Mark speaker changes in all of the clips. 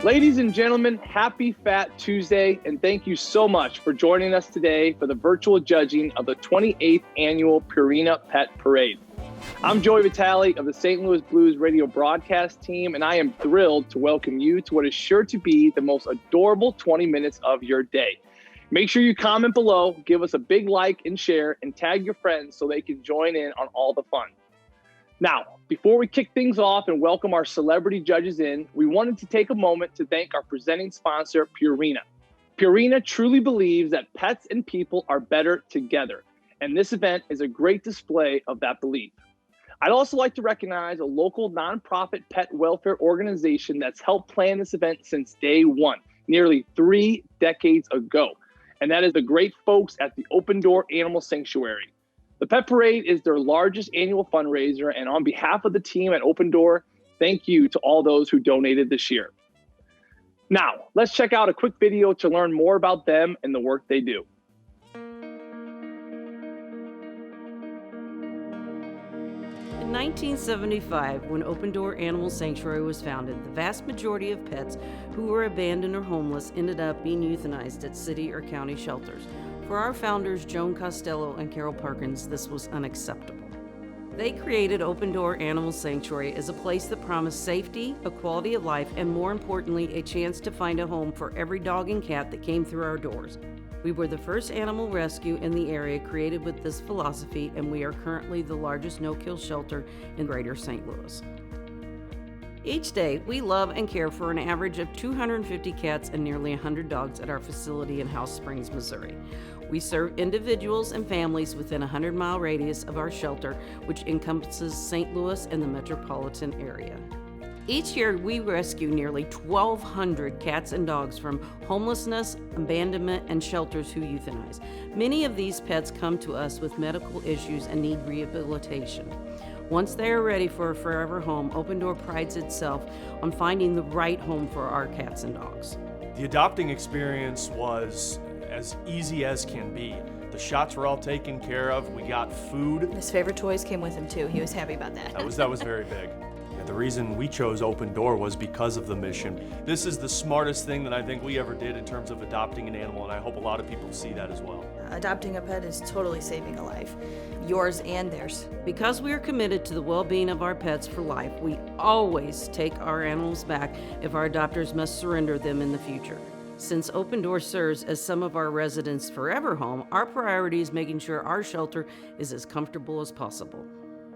Speaker 1: Ladies and gentlemen, happy Fat Tuesday, and thank you so much for joining us today for the virtual judging of the 28th Annual Purina Pet Parade. I'm Joey Vitale of the St. Louis Blues radio broadcast team, and I am thrilled to welcome you to what is sure to be the most adorable 20 minutes of your day. Make sure you comment below, give us a big like and share, and tag your friends so they can join in on all the fun. Now, before we kick things off and welcome our celebrity judges in, we wanted to take a moment to thank our presenting sponsor, Purina. Purina truly believes that pets and people are better together, and this event is a great display of that belief. I'd also like to recognize a local nonprofit pet welfare organization that's helped plan this event since day one, nearly 3 decades ago, and that is the great folks at the Open Door Animal Sanctuary. The Pet Parade is their largest annual fundraiser, and on behalf of the team at Open Door, thank you to all those who donated this year. Now, let's check out a quick video to learn more about them and the work they do.
Speaker 2: In 1975, when Open Door Animal Sanctuary was founded, the vast majority of pets who were abandoned or homeless ended up being euthanized at city or county shelters. For our founders, Joan Costello and Carol Perkins, this was unacceptable. They created Open Door Animal Sanctuary as a place that promised safety, a quality of life, and more importantly, a chance to find a home for every dog and cat that came through our doors. We were the first animal rescue in the area created with this philosophy, and we are currently the largest no-kill shelter in Greater St. Louis. Each day, we love and care for an average of 250 cats and nearly 100 dogs at our facility in House Springs, Missouri. We serve individuals and families within a 100-mile radius of our shelter, which encompasses St. Louis and the metropolitan area. Each year, we rescue nearly 1,200 cats and dogs from homelessness, abandonment, and shelters who euthanize. Many of these pets come to us with medical issues and need rehabilitation. Once they are ready for a forever home, Open Door prides itself on finding the right home for our cats and dogs.
Speaker 3: The adopting experience was as easy as can be. The shots were all taken care of. We got food.
Speaker 4: His favorite toys came with him too. He was happy about that.
Speaker 3: That was very big. Yeah, the reason we chose Open Door was because of the mission. This is the smartest thing that I think we ever did in terms of adopting an animal, and I hope a lot of people see that as well.
Speaker 4: Adopting a pet is totally saving a life, yours and theirs.
Speaker 2: Because we are committed to the well-being of our pets for life, we always take our animals back if our adopters must surrender them in the future. Since Open Door serves as some of our residents' forever home, our priority is making sure our shelter is as comfortable as possible.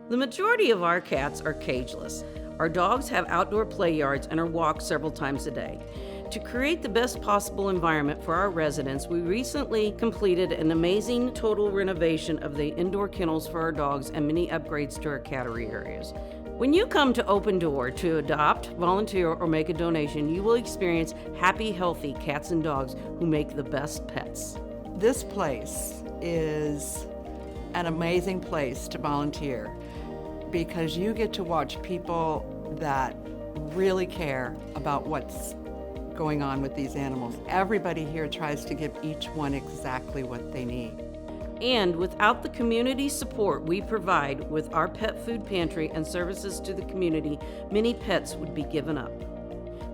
Speaker 2: The majority of our cats are cageless. Our dogs have outdoor play yards and are walked several times a day. To create the best possible environment for our residents, we recently completed an amazing total renovation of the indoor kennels for our dogs and many upgrades to our cattery areas. When you come to Open Door to adopt, volunteer, or make a donation, you will experience happy, healthy cats and dogs who make the best pets.
Speaker 5: This place is an amazing place to volunteer because you get to watch people that really care about what's going on with these animals. Everybody here tries to give each one exactly what they need.
Speaker 2: And without the community support we provide with our pet food pantry and services to the community, many pets would be given up.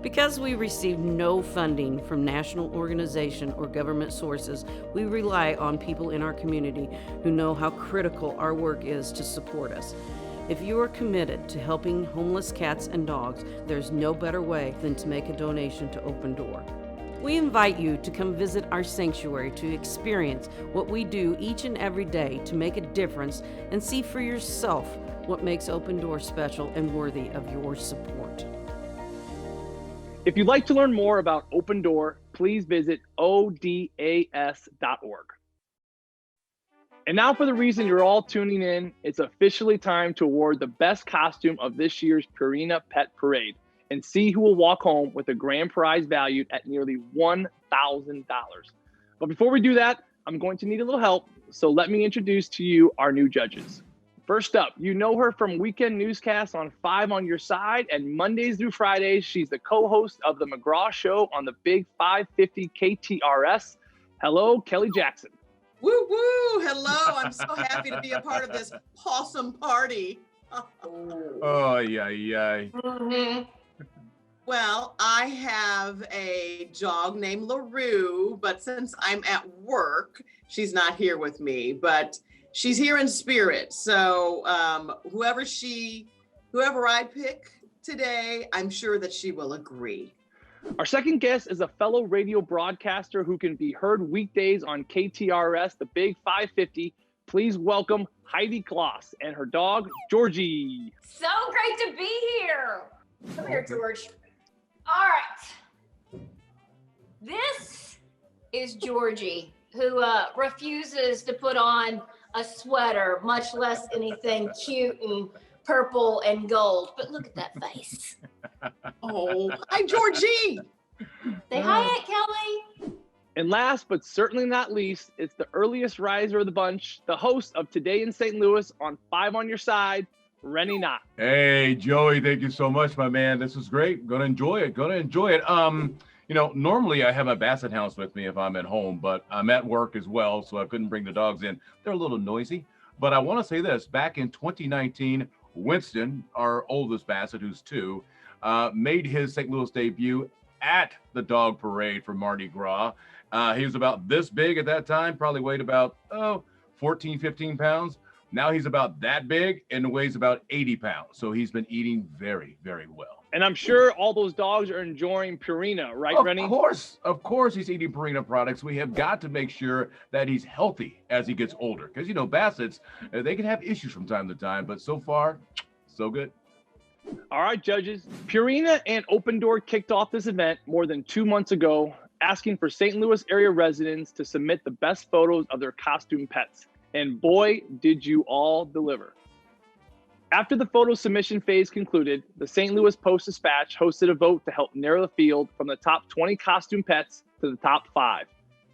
Speaker 2: Because we receive no funding from national organization or government sources, we rely on people in our community who know how critical our work is to support us. If you are committed to helping homeless cats and dogs, there's no better way than to make a donation to Open Door. We invite you to come visit our sanctuary to experience what we do each and every day to make a difference and see for yourself what makes Open Door special and worthy of your support.
Speaker 1: If you'd like to learn more about Open Door, please visit odas.org. And now for the reason you're all tuning in, it's officially time to award the best costume of this year's Purina Pet Parade and see who will walk home with a grand prize valued at nearly $1,000. But before we do that, I'm going to need a little help, so let me introduce to you our new judges. First up, you know her from weekend newscasts on 5 on Your Side, and Mondays through Fridays, she's the co-host of The McGraw Show on the Big 550 KTRS. Hello, Kelly Jackson.
Speaker 6: Woo woo! Hello, I'm so happy to be a part of this Paw-some party.
Speaker 7: Oh, yeah.
Speaker 6: Mm-hmm. Well, I have a dog named LaRue, but since I'm at work, she's not here with me, but she's here in spirit. So whoever I pick today, I'm sure that she will agree.
Speaker 1: Our second guest is a fellow radio broadcaster who can be heard weekdays on KTRS, the Big 550. Please welcome Heidi Kloss and her dog, Georgie.
Speaker 7: So great to be here. Come here, George. All right. This is Georgie, who refuses to put on a sweater, much less anything cute and purple and gold. But look at that face.
Speaker 6: Oh, hi, Georgie.
Speaker 7: Say hi, Aunt Kelly.
Speaker 1: And last but certainly not least, it's the earliest riser of the bunch, the host of Today in St. Louis on 5 on Your Side, Rennie Knott.
Speaker 8: Hey, Joey, thank you so much, my man. This is great. Gonna enjoy it. Normally I have my basset hounds with me if I'm at home, but I'm at work as well, so I couldn't bring the dogs in. They're a little noisy, but I want to say this. Back in 2019, Winston, our oldest basset, who's 2, made his St. Louis debut at the dog parade for Mardi Gras. He was about this big at that time, probably weighed about 14, 15 pounds. Now he's about that big and weighs about 80 pounds. So he's been eating very, very well.
Speaker 1: And I'm sure all those dogs are enjoying Purina, right, Rennie?
Speaker 8: Of course he's eating Purina products. We have got to make sure that he's healthy as he gets older. Because, bassets, they can have issues from time to time, but so far, so good.
Speaker 1: All right, judges. Purina and Open Door kicked off this event more than 2 months ago, asking for St. Louis area residents to submit the best photos of their costume pets. And boy, did you all deliver. After the photo submission phase concluded, the St. Louis Post-Dispatch hosted a vote to help narrow the field from the top 20 costume pets to the top 5.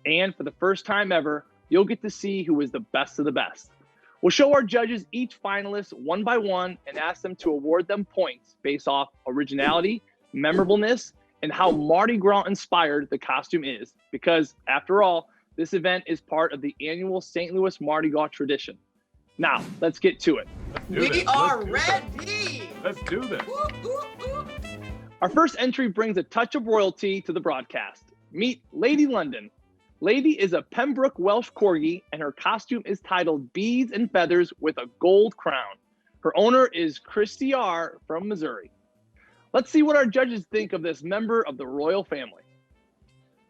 Speaker 1: And for the first time ever, you'll get to see who is the best of the best. We'll show our judges each finalist one by one and ask them to award them points based off originality, memorableness, and how Mardi Gras inspired the costume is. Because after all, this event is part of the annual St. Louis Mardi Gras tradition. Now, let's get to it.
Speaker 6: We are ready.
Speaker 8: Let's do this.
Speaker 6: Whoop, whoop, whoop.
Speaker 1: Our first entry brings a touch of royalty to the broadcast. Meet Lady London. Lady is a Pembroke Welsh Corgi, and her costume is titled Beads and Feathers with a Gold Crown. Her owner is Christy R. from Missouri. Let's see what our judges think of this member of the royal family.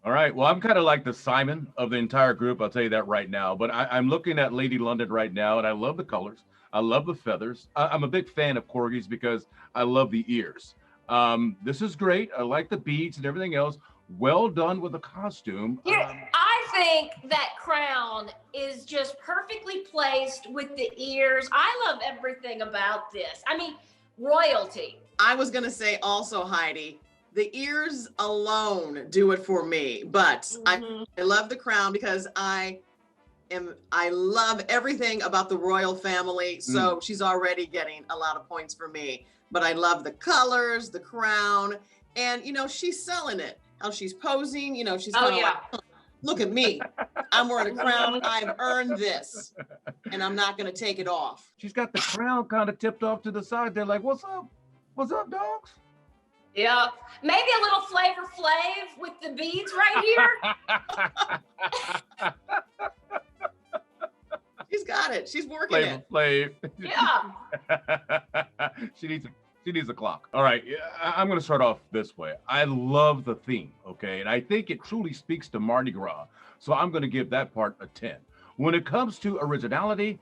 Speaker 8: All right. Well, I'm kind of like the Simon of the entire group. I'll tell you that right now. But I'm looking at Lady London right now, and I love the colors. I love the feathers. I'm a big fan of corgis because I love the ears. This is great. I like the beads and everything else. Well done with the costume.
Speaker 7: I think that crown is just perfectly placed with the ears. I love everything about this. I mean, royalty.
Speaker 6: I was going to say also, Heidi, the ears alone do it for me, but I love the crown because I love everything about the royal family. So she's already getting a lot of points for me, but I love the colors, the crown, and she's selling it. How she's posing, she's kind of like, look at me. I'm wearing a crown. I've earned this, and I'm not going to take it off.
Speaker 8: She's got the crown kind of tipped off to the side. They're like, what's up? What's up, dogs?
Speaker 7: Yeah. Maybe a little Flavor Flav with the beads right here.
Speaker 6: She's got it. She's working it.
Speaker 8: Flav.
Speaker 7: Yeah.
Speaker 8: She needs a clock. All right, I'm going to start off this way. I love the theme, okay? And I think it truly speaks to Mardi Gras. So I'm going to give that part a 10. When it comes to originality,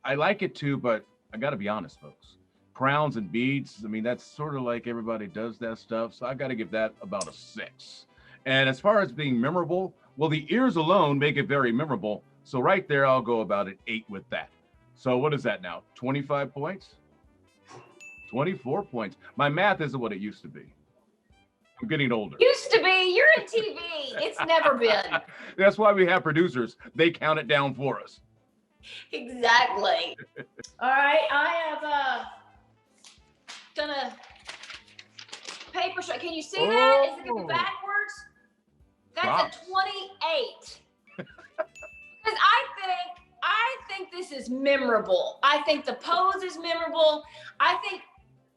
Speaker 8: I like it too, but I got to be honest, folks. Crowns and beads, I mean, that's sort of like everybody does that stuff. So I got to give that about a 6. And as far as being memorable, well, the ears alone make it very memorable. So right there, I'll go about an 8 with that. So what is that now? 25 points? 24 points. My math isn't what it used to be. I'm getting older.
Speaker 7: Used to be. You're in TV. It's never been.
Speaker 8: That's why we have producers. They count it down for us.
Speaker 7: Exactly. All right. I have done a paper shot. Can you see that? Is it going backwards? That's a 28. Because I think this is memorable. I think the pose is memorable. I think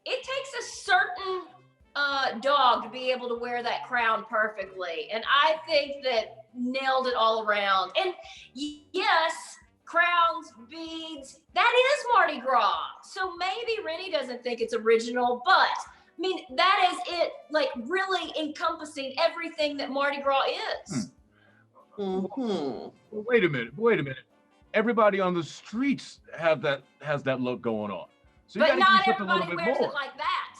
Speaker 7: it takes a certain dog to be able to wear that crown perfectly. And I think that nailed it all around. And yes, crowns, beads, that is Mardi Gras. So maybe Rennie doesn't think it's original, but I mean, that is it, like really encompassing everything that Mardi Gras is.
Speaker 8: Wait a minute. Everybody on the streets has that look going on. So you
Speaker 7: But
Speaker 8: gotta
Speaker 7: not
Speaker 8: do something a little
Speaker 7: everybody
Speaker 8: bit
Speaker 7: wears
Speaker 8: more.
Speaker 7: it like that.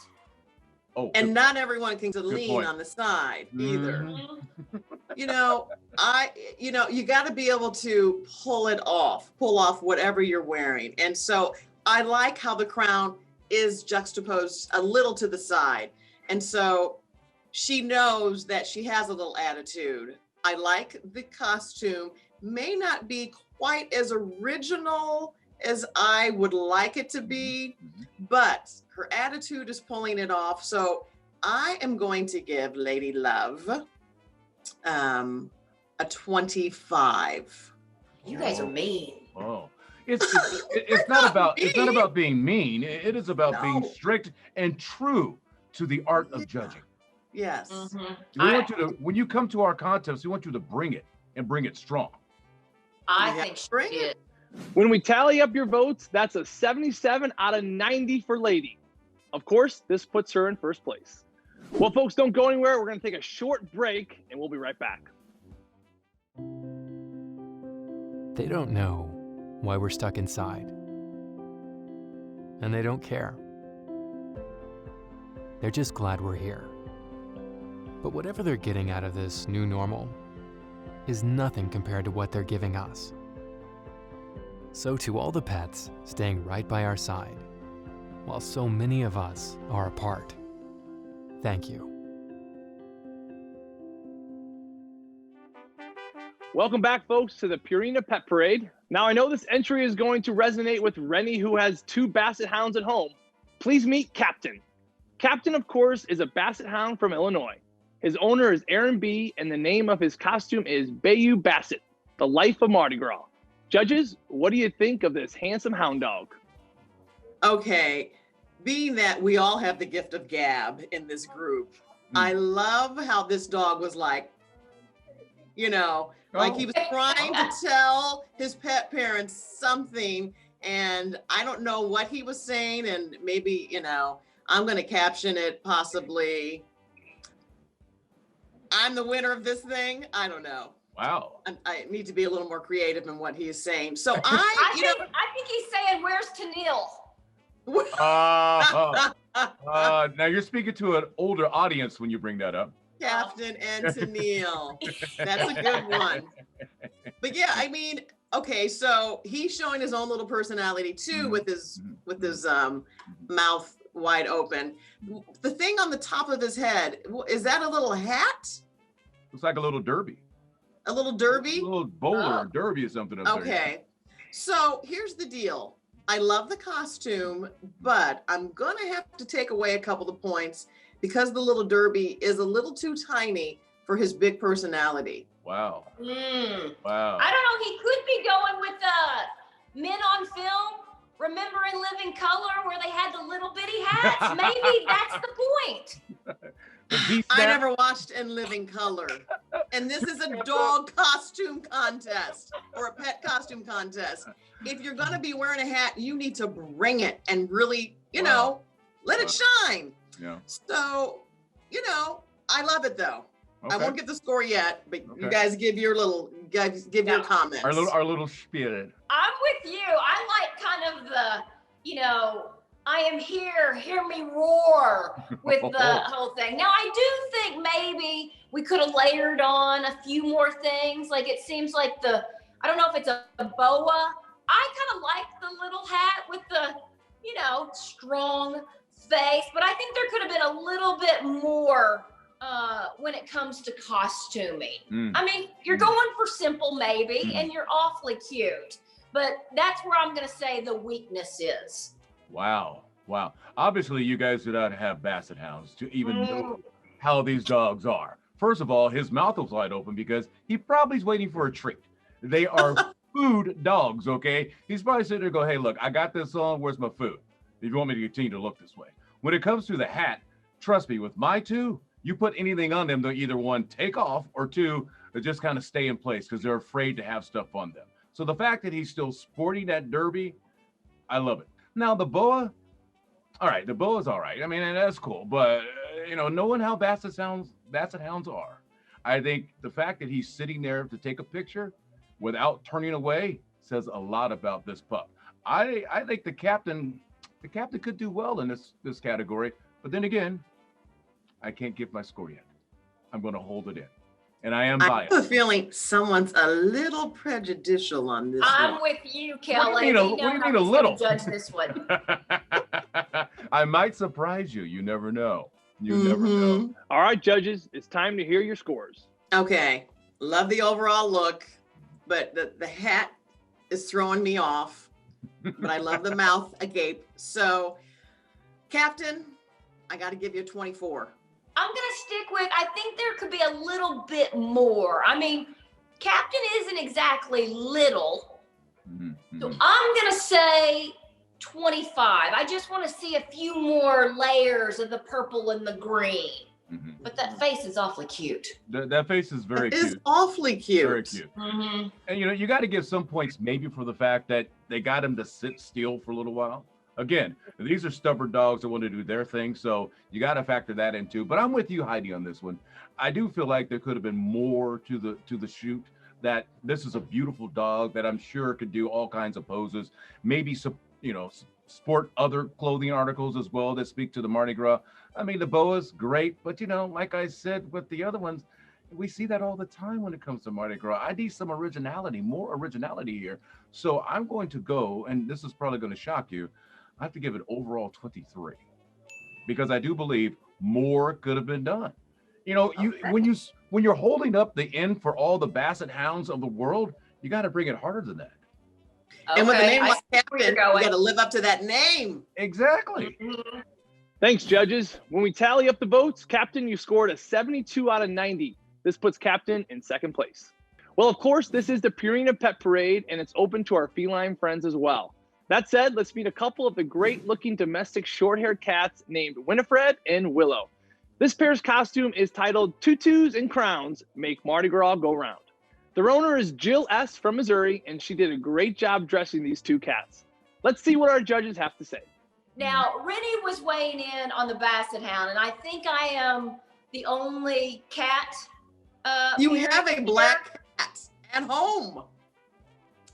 Speaker 8: Oh,
Speaker 6: And not everyone can lean
Speaker 8: point.
Speaker 6: on the side either.
Speaker 8: Mhm.
Speaker 6: You know, you got to be able to pull off whatever you're wearing. And so I like how the crown is juxtaposed a little to the side. And so she knows that she has a little attitude. I like the costume. May not be quite as original as I would like it to be, but her attitude is pulling it off. So I am going to give Lady Love a 25.
Speaker 7: You guys are mean.
Speaker 8: Oh, it's not about being mean. It is about being strict and true to the art of judging.
Speaker 6: Yes.
Speaker 8: We want you to, when you come to our contest, we want you to bring it and bring it strong.
Speaker 7: I think she
Speaker 6: bring
Speaker 7: did.
Speaker 1: When we tally up your votes, that's a 77 out of 90 for Lady. Of course, this puts her in first place. Well, folks, don't go anywhere. We're going to take a short break, and we'll be right back.
Speaker 9: They don't know why we're stuck inside. And they don't care. They're just glad we're here. But whatever they're getting out of this new normal is nothing compared to what they're giving us. So to all the pets staying right by our side, while so many of us are apart, thank you.
Speaker 1: Welcome back, folks, to the Purina Pet Parade. Now, I know this entry is going to resonate with Rennie, who has 2 Basset Hounds at home. Please meet Captain. Captain, of course, is a Basset Hound from Illinois. His owner is Aaron B., and the name of his costume is Bayou Basset, the life of Mardi Gras. Judges, what do you think of this handsome hound dog?
Speaker 6: Okay, being that we all have the gift of gab in this group, I love how this dog was like, like he was trying to tell his pet parents something, and I don't know what he was saying, and maybe, I'm going to caption it possibly, I'm the winner of this thing. I don't know.
Speaker 8: Wow.
Speaker 6: I need to be a little more creative in what he's saying. So
Speaker 7: I think he's saying, "Where's Tennille?"
Speaker 8: Now you're speaking to an older audience when you bring that up.
Speaker 6: Captain and Tennille. That's a good one. But yeah, I mean, okay, so he's showing his own little personality too with his mouth wide open. The thing on the top of his head, is that a little hat?
Speaker 8: Looks like a little derby.
Speaker 6: A little derby?
Speaker 8: A little bowler or derby or something up there.
Speaker 6: Okay. So here's the deal. I love the costume, but I'm going to have to take away a couple of points because the little derby is a little too tiny for his big personality.
Speaker 8: Wow.
Speaker 7: Wow. I don't know. He could be going with Men on Film. Remember in Living Color where they had the little bitty hats? Maybe that's the point.
Speaker 6: I never watched In Living Color. And this is a dog costume contest or a pet costume contest. If you're going to be wearing a hat, you need to bring it and really, let it shine.
Speaker 8: Yeah.
Speaker 6: So, I love it though.
Speaker 8: Okay.
Speaker 6: I won't get the score yet, but you guys give your your comments.
Speaker 8: Our little spirit.
Speaker 7: I'm with you. I like kind of the, I am here, hear me roar with the whole thing. Now, I do think maybe we could have layered on a few more things. Like it seems like I don't know if it's a boa. I kind of like the little hat with the, strong face, but I think there could have been a little bit more when it comes to costuming. I mean, you're going for simple maybe, and you're awfully cute, but that's where I'm going to say the weakness is.
Speaker 8: Wow. Obviously, you guys do not have Basset Hounds to even know how these dogs are. First of all, his mouth was wide open because he probably is waiting for a treat. They are food dogs, okay? He's probably sitting there going, hey, look, I got this on. Where's my food? If you want me to continue to look this way. When it comes to the hat, trust me, with my two, you put anything on them, they'll either one, take off, or two, they just kind of stay in place because they're afraid to have stuff on them. So the fact that he's still sporting that derby, I love it. Now the boa, all right, the boa's all right. I mean, and that's cool, but knowing how basset hounds are, I think the fact that he's sitting there to take a picture without turning away says a lot about this pup. I think the captain could do well in this category, but then again, I can't give my score yet. I'm going to hold it in. And I am biased.
Speaker 6: I have a feeling someone's a little prejudicial on this
Speaker 7: I'm
Speaker 6: one.
Speaker 7: with you, Kelly.
Speaker 8: What do you mean a little?
Speaker 7: Judge this one.
Speaker 8: I might surprise you. You never know. You never know.
Speaker 1: All right, judges, it's time to hear your scores.
Speaker 6: Okay. Love the overall look, but the hat is throwing me off. But I love the mouth agape. So, Captain, I got to give you a 24.
Speaker 7: I'm going to stick with, I think there could be a little bit more. I mean, Captain isn't exactly little. So I'm going to say 25. I just want to see a few more layers of the purple and the green. But that face is awfully cute.
Speaker 8: That face is very cute.
Speaker 6: It's awfully cute.
Speaker 8: Very cute. And you got to give some points maybe for the fact that they got him to sit still for a little while. Again, these are stubborn dogs that want to do their thing, so you got to factor that in too. But I'm with you, Heidi, on this one. I do feel like there could have been more to the shoot. That this is a beautiful dog that I'm sure could do all kinds of poses. Maybe sport other clothing articles as well that speak to the Mardi Gras. I mean, the boa's great, but like I said with the other ones, we see that all the time when it comes to Mardi Gras. I need some originality, more originality here. So I'm going to go, and this is probably going to shock you, I have to give it overall 23 because I do believe more could have been done. When you're holding up the end for all the basset hounds of the world, you got to bring it harder than that.
Speaker 7: Okay,
Speaker 6: and with the name like Captain, you
Speaker 7: going.
Speaker 6: got to live up to that name.
Speaker 8: Exactly.
Speaker 1: Thanks, judges. When we tally up the votes, Captain, you scored a 72 out of 90. This puts Captain in second place. Well, of course, this is the Purina Pet Parade, and it's open to our feline friends as well. That said, let's meet a couple of the great-looking domestic short-haired cats named Winifred and Willow. This pair's costume is titled Tutus and Crowns Make Mardi Gras Go Round. Their owner is Jill S. from Missouri, and she did a great job dressing these two cats. Let's see what our judges have to say.
Speaker 7: Now, Rennie was weighing in on the Basset Hound, and I think I am the only cat.
Speaker 6: You have a black cat at home.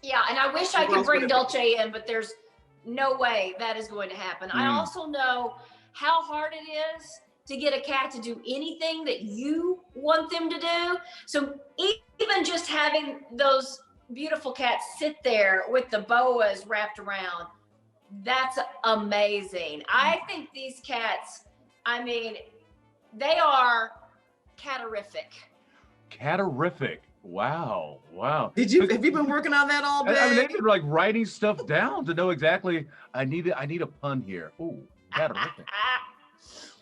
Speaker 7: Yeah, and I wish I could bring Dulce in, but there's no way that is going to happen. I also know how hard it is to get a cat to do anything that you want them to do. So even just having those beautiful cats sit there with the boas wrapped around, that's amazing. I think these cats, I mean, they are catarific.
Speaker 8: Catarific. Wow.
Speaker 6: Have you been working on that all day?
Speaker 8: I mean, they've been like writing stuff down to know exactly. I need a pun here. Oh, catarific.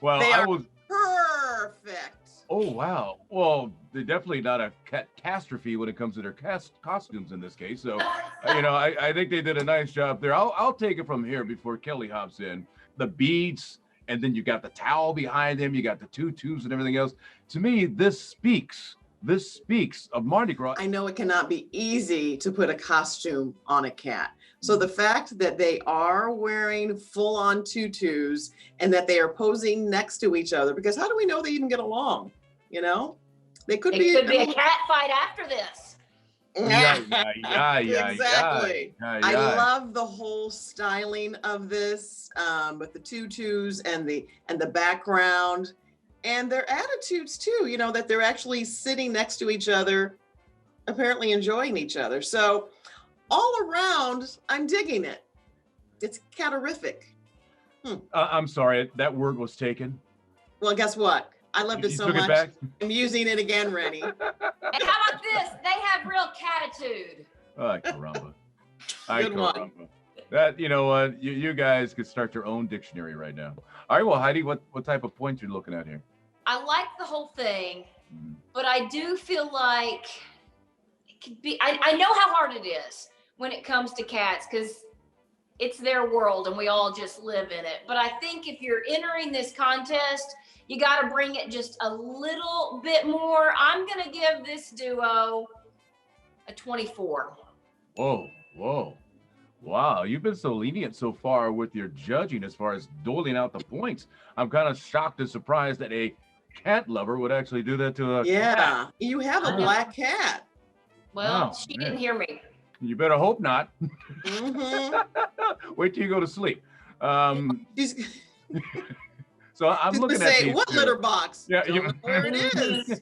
Speaker 8: Well,
Speaker 6: they are perfect.
Speaker 8: Oh, wow. Well, they're definitely not a catastrophe when it comes to their costumes in this case. So, I think they did a nice job there. I'll take it from here before Kelly hops in. The beads, and then you got the towel behind them. You got the tutus and everything else. To me, this speaks of Mardi Gras.
Speaker 6: I know it cannot be easy to put a costume on a cat. So the fact that they are wearing full-on tutus and that they are posing next to each other, because how do we know they even get along? They could be
Speaker 7: a cat fight after this.
Speaker 6: Exactly. I love the whole styling of this, with the tutus and the background. And their attitudes too, that they're actually sitting next to each other, apparently enjoying each other. So all around, I'm digging it. It's catarific.
Speaker 8: I'm sorry, that word was taken.
Speaker 6: Well, guess what? I loved it so much. I'm using it again, Rennie.
Speaker 7: And how about this? They have real catitude.
Speaker 8: Ay, caramba.
Speaker 6: Good one.
Speaker 8: That, you guys could start your own dictionary right now. All right, well, Heidi, what type of points you're looking at here?
Speaker 7: I like the whole thing, but I do feel like it could be, I know how hard it is when it comes to cats, because it's their world and we all just live in it. But I think if you're entering this contest, you got to bring it just a little bit more. I'm going to give this duo a 24.
Speaker 8: Whoa, whoa. Wow, you've been so lenient so far with your judging as far as doling out the points. I'm kind of shocked and surprised that a cat lover would actually do that to a cat.
Speaker 6: You have a black cat.
Speaker 7: Well, she didn't hear me.
Speaker 8: You better hope not.
Speaker 6: Mm-hmm.
Speaker 8: Wait till you go to sleep. So I'm
Speaker 6: She's
Speaker 8: looking
Speaker 6: gonna
Speaker 8: at
Speaker 6: say,
Speaker 8: these
Speaker 6: what
Speaker 8: two.
Speaker 6: litter box?
Speaker 8: Yeah,
Speaker 6: Don't know where it is.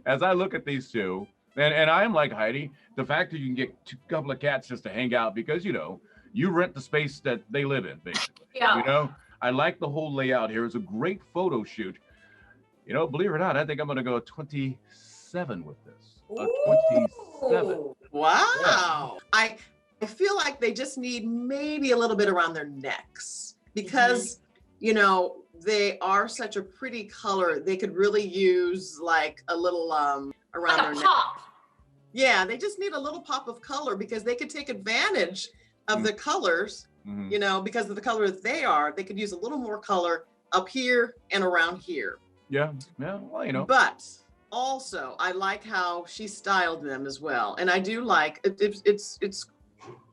Speaker 8: As I look at these two, and I am like Heidi, the fact that you can get a couple of cats just to hang out because, you know, you rent the space that they live in, basically.
Speaker 7: Yeah.
Speaker 8: You know, I like the whole layout here. It's a great photo shoot. You know, believe it or not, I think I'm going to go 27 with this. A 27.
Speaker 6: Wow. I feel like they just need maybe a little bit around their necks because, you know, they are such a pretty color. They could really use like a little around
Speaker 7: Like
Speaker 6: their
Speaker 7: a
Speaker 6: neck.
Speaker 7: pop.
Speaker 6: Yeah, they just need a little pop of color because they could take advantage of the colors, you know, because of the color that they are. They could use a little more color up here and around here.
Speaker 8: Yeah, well, you know.
Speaker 6: But also, I like how she styled them as well. And I do like, it's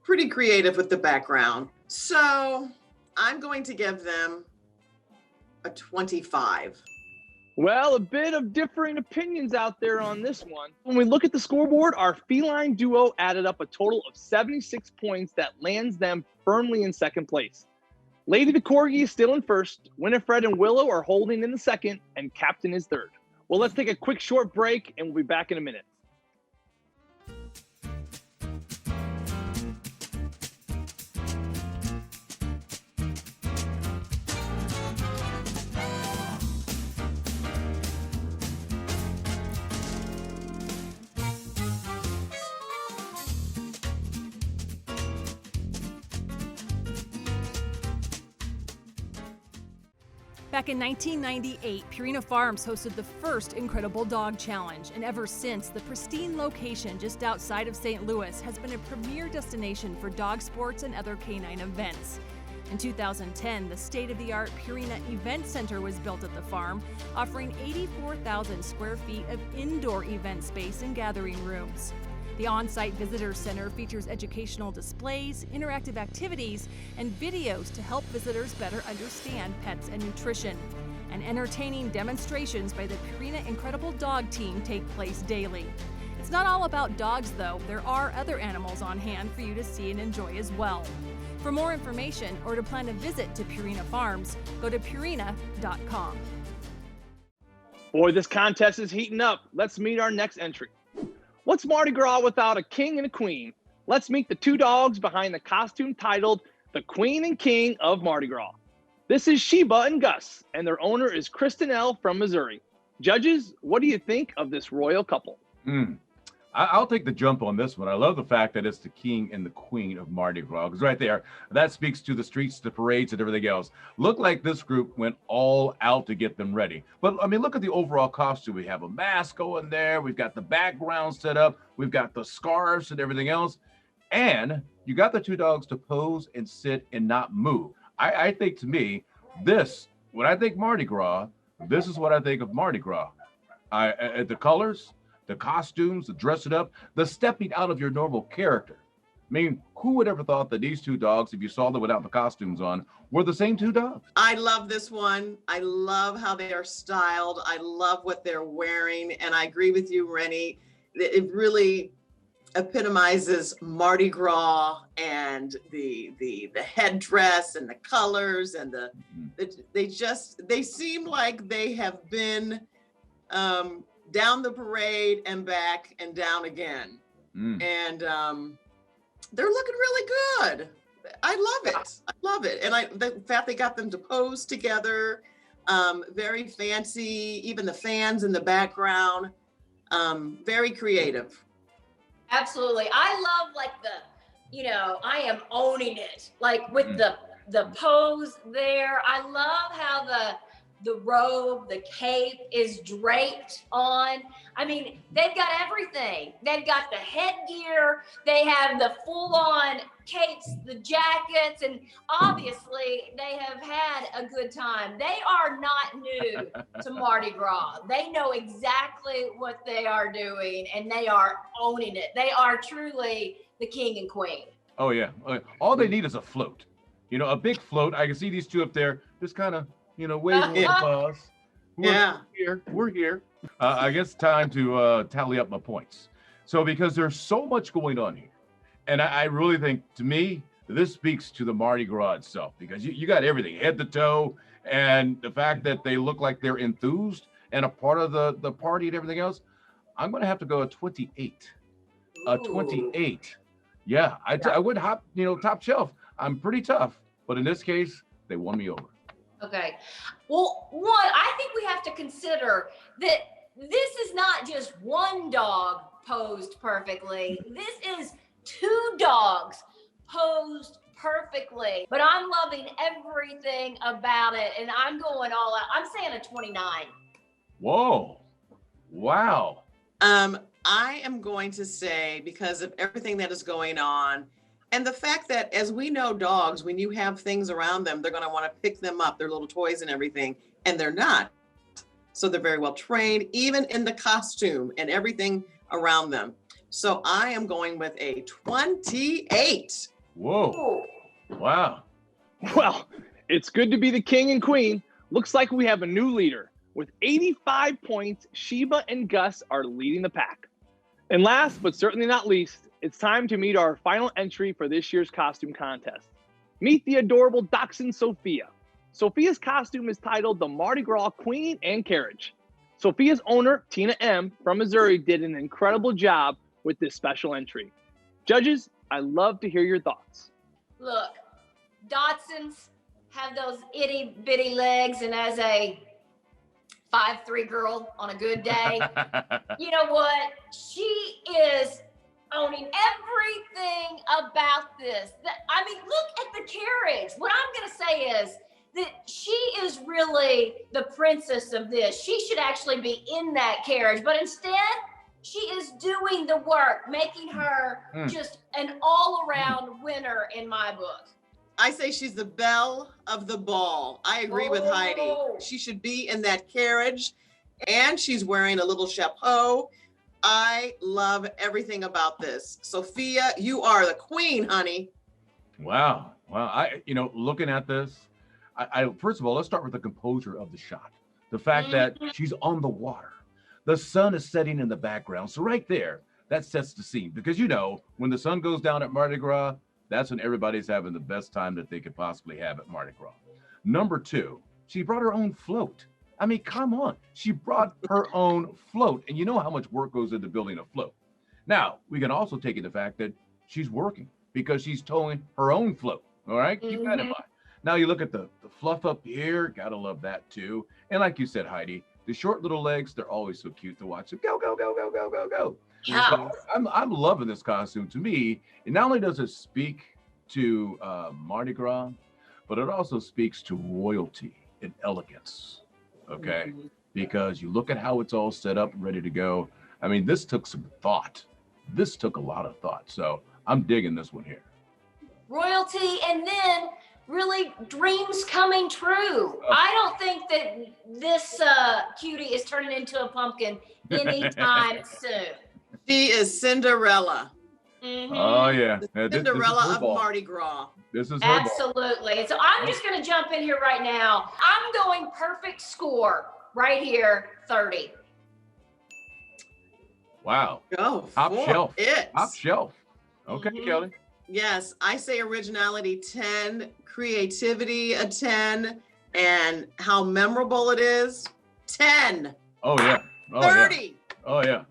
Speaker 6: pretty creative with the background. So I'm going to give them a 25.
Speaker 1: Well, a bit of differing opinions out there on this one. When we look at the scoreboard, our feline duo added up a total of 76 points that lands them firmly in second place. Lady the Corgi is still in first, Winifred and Willow are holding in the second, and Captain is third. Well, let's take a quick short break, and we'll be back in a minute.
Speaker 10: Back in 1998, Purina Farms hosted the first Incredible Dog Challenge, and ever since, the pristine location just outside of St. Louis has been a premier destination for dog sports and other canine events. In 2010, the state-of-the-art Purina Event Center was built at the farm, offering 84,000 square feet of indoor event space and gathering rooms. The on-site visitor center features educational displays, interactive activities, and videos to help visitors better understand pets and nutrition. And entertaining demonstrations by the Purina Incredible Dog Team take place daily. It's not all about dogs, though. There are other animals on hand for you to see and enjoy as well. For more information or to plan a visit to Purina Farms, go to purina.com.
Speaker 1: Boy, this contest is heating up. Let's meet our next entry. What's Mardi Gras without a king and a queen? Let's meet the two dogs behind the costume titled The Queen and King of Mardi Gras. This is Sheba and Gus, and their owner is Kristen L. from Missouri. Judges, what do you think of this royal couple?
Speaker 8: I'll take the jump on this one. I love the fact that it's the king and the queen of Mardi Gras, because right there, that speaks to the streets, the parades, and everything else. Look like this group went all out to get them ready. But I mean, look at the overall costume. We have a mask going there. We've got the background set up. We've got the scarves and everything else. And you got the two dogs to pose and sit and not move. I think, to me, this, when I think Mardi Gras, this is what I think of Mardi Gras. The colors, the costumes, the dressing up, the stepping out of your normal character. I mean, who would ever thought that these two dogs, if you saw them without the costumes on, were the same two dogs?
Speaker 6: I love this one. I love how they are styled. I love what they're wearing. And I agree with you, Rennie. It really epitomizes Mardi Gras and the headdress and the colors and they seem like they have been down the parade and back and down again. And they're looking really good. I love it. And the fact they got them to pose together, very fancy, even the fans in the background, very creative.
Speaker 7: Absolutely. I love I am owning it. Like with the pose there. I love how The robe, the cape is draped on. I mean, they've got everything. They've got the headgear. They have the full-on capes, the jackets, and obviously they have had a good time. They are not new to Mardi Gras. They know exactly what they are doing, and they are owning it. They are truly the king and queen.
Speaker 8: Oh yeah. All they need is a float. You know, a big float. I can see these two up there, just kind of, you know, waving at us. We're here. I guess time to tally up my points. So because there's so much going on here, and I really think, to me, this speaks to the Mardi Gras itself, because you got everything, head to toe, and the fact that they look like they're enthused and a part of the party and everything else. I'm going to have to go a 28. A 28. Yeah, I would hop, you know, top shelf. I'm pretty tough, but in this case, they won me over.
Speaker 7: Okay. Well, one, I think we have to consider that this is not just one dog posed perfectly. This is two dogs posed perfectly. But I'm loving everything about it, and I'm going all out. I'm saying a 29.
Speaker 8: Whoa. Wow.
Speaker 6: I am going to say, because of everything that is going on, and the fact that, as we know, dogs, when you have things around them, they're going to want to pick them up, their little toys and everything, and they're not. So they're very well trained, even in the costume and everything around them. So I am going with a 28.
Speaker 8: Whoa. Wow.
Speaker 1: Well, it's good to be the king and queen. Looks like we have a new leader. With 85 points, Sheba and Gus are leading the pack. And last, but certainly not least, it's time to meet our final entry for this year's costume contest. Meet the adorable dachshund Sophia. Sophia's costume is titled the Mardi Gras Queen and Carriage. Sophia's owner, Tina M. from Missouri, did an incredible job with this special entry. Judges, I'd love to hear your thoughts.
Speaker 7: Look, Dachshunds have those itty bitty legs, and as a 5'3" girl on a good day, you know what? She is owning everything about this. I mean, look at the carriage. What I'm going to say is that she is really the princess of this. She should actually be in that carriage, but instead, she is doing the work, making her just an all-around winner in my book.
Speaker 6: I say she's the belle of the ball. I agree with Heidi. She should be in that carriage, and she's wearing a little chapeau. I love everything about this. Sophia, you are the queen, honey.
Speaker 8: Wow. Wow. Looking at this, I first of all, let's start with the composure of the shot. The fact that she's on the water. The sun is setting in the background. So right there, that sets the scene. Because, you know, when the sun goes down at Mardi Gras, that's when everybody's having the best time that they could possibly have at Mardi Gras. Number two, she brought her own float. I mean, come on. She brought her own float. And you know how much work goes into building a float. Now, we can also take in the fact that she's working because she's towing her own float. All right? Keep that in mind. Now you look at the fluff up here. Gotta love that too. And like you said, Heidi, the short little legs, they're always so cute to watch. So go, go, go, go, go, go, go.
Speaker 7: Yeah.
Speaker 8: So I'm loving this costume. To me, and not only does it speak to Mardi Gras, but it also speaks to royalty and elegance. Okay? Because you look at how it's all set up and ready to go. I mean, this took some thought. This took a lot of thought. So I'm digging this one here.
Speaker 7: Royalty, and then really dreams coming true. I don't think that this cutie is turning into a pumpkin anytime soon.
Speaker 6: She is Cinderella.
Speaker 8: Oh yeah,
Speaker 6: The Cinderella of Mardi Gras.
Speaker 8: This is her
Speaker 7: Absolutely. And so I'm just going to jump in here right now. I'm going perfect score right here, 30.
Speaker 8: Wow.
Speaker 6: Go
Speaker 8: Top
Speaker 6: for
Speaker 8: shelf.
Speaker 6: it.
Speaker 8: Top shelf. Okay, Kelly.
Speaker 6: Yes, I say originality 10, creativity a 10, and how memorable it is 10.
Speaker 8: Oh yeah. Oh,
Speaker 6: 30.
Speaker 8: Yeah. Oh yeah.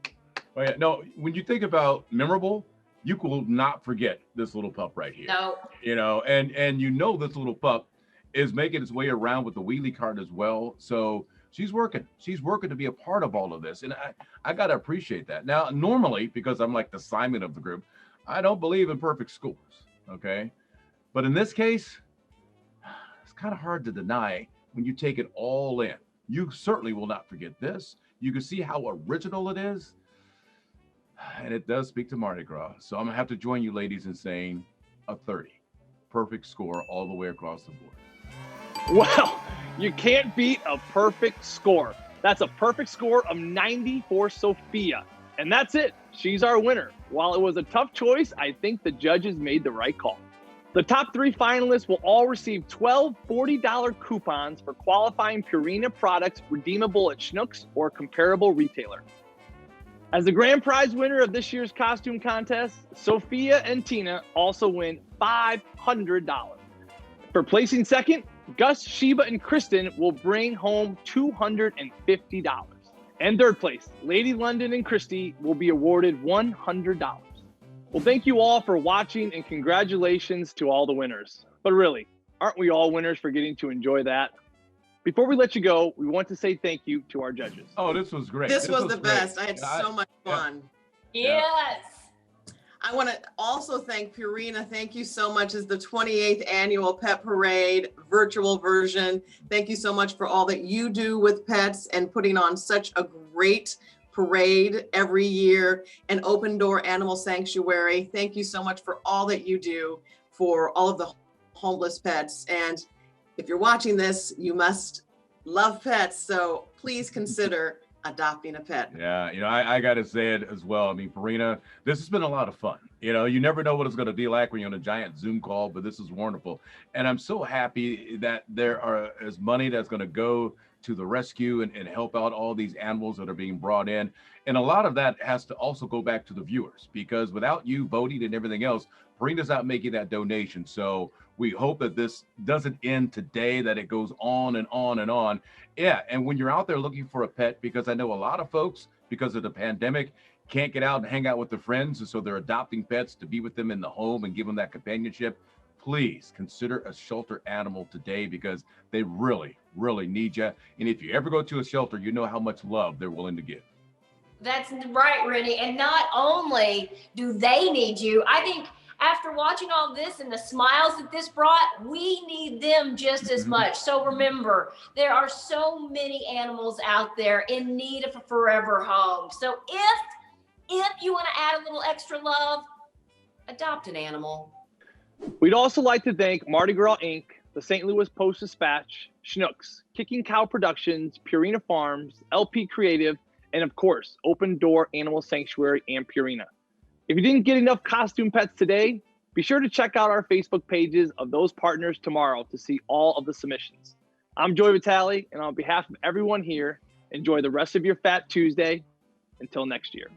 Speaker 8: Oh yeah. No, when you think about memorable, you will not forget this little pup right here.
Speaker 7: No.
Speaker 8: You know, and you know this little pup is making its way around with the wheelie cart as well. So she's working. She's working to be a part of all of this. And I gotta appreciate that. Now, normally, because I'm like the Simon of the group, I don't believe in perfect scores. Okay. But in this case, it's kind of hard to deny when you take it all in, you certainly will not forget this. You can see how original it is. And it does speak to Mardi Gras. So I'm gonna have to join you ladies in saying a 30. Perfect score all the way across the board.
Speaker 1: Well, you can't beat a perfect score. That's a perfect score of 90 for Sophia. And that's it. She's our winner. While it was a tough choice, I think the judges made the right call. The top 3 finalists will all receive 12 $40 coupons for qualifying Purina products redeemable at Schnucks or a comparable retailer. As the grand prize winner of this year's costume contest, Sophia and Tina also win $500. For placing second, Gus, Sheba, and Kristen will bring home $250. And third place, Lady London and Christy will be awarded $100. Well, thank you all for watching and congratulations to all the winners. But really, aren't we all winners for getting to enjoy that? Before we let you go, we want to say thank you to our judges.
Speaker 8: Oh, this was great.
Speaker 6: This was the
Speaker 8: great.
Speaker 6: best. I had so much fun.
Speaker 7: Yes.
Speaker 6: I want to also thank Purina. Thank you so much. It's the 28th annual Pet Parade virtual version. Thank you so much for all that you do with pets and putting on such a great parade every year. And Open Door Animal Sanctuary. Thank you so much for all that you do for all of the homeless pets. And if you're watching this, you must love pets. So please consider adopting a pet.
Speaker 8: Yeah, I got to say it as well. I mean, Purina, this has been a lot of fun. You never know what it's going to be like when you're on a giant Zoom call, but this is wonderful. And I'm so happy that there is money that's going to go to the rescue and help out all these animals that are being brought in. And a lot of that has to also go back to the viewers, because without you voting and everything else, Purina's not making that donation. So we hope that this doesn't end today, that it goes on and on and on. Yeah, and when you're out there looking for a pet, because I know a lot of folks, because of the pandemic, can't get out and hang out with their friends, and so they're adopting pets to be with them in the home and give them that companionship. Please consider a shelter animal today, because they really, really need you. And if you ever go to a shelter, you know how much love they're willing to give.
Speaker 7: That's right, Rennie. And not only do they need you, I think after watching all this and the smiles that this brought, we need them just as much. So remember, there are so many animals out there in need of a forever home. So if you want to add a little extra love, adopt an animal.
Speaker 1: We'd also like to thank Mardi Gras Inc., the St. Louis Post-Dispatch, Schnucks, Kicking Cow Productions, Purina Farms, LP Creative, and of course, Open Door Animal Sanctuary and Purina. If you didn't get enough costume pets today, be sure to check out our Facebook pages of those partners tomorrow to see all of the submissions. I'm Joy Vitale, and on behalf of everyone here, enjoy the rest of your Fat Tuesday. Until next year.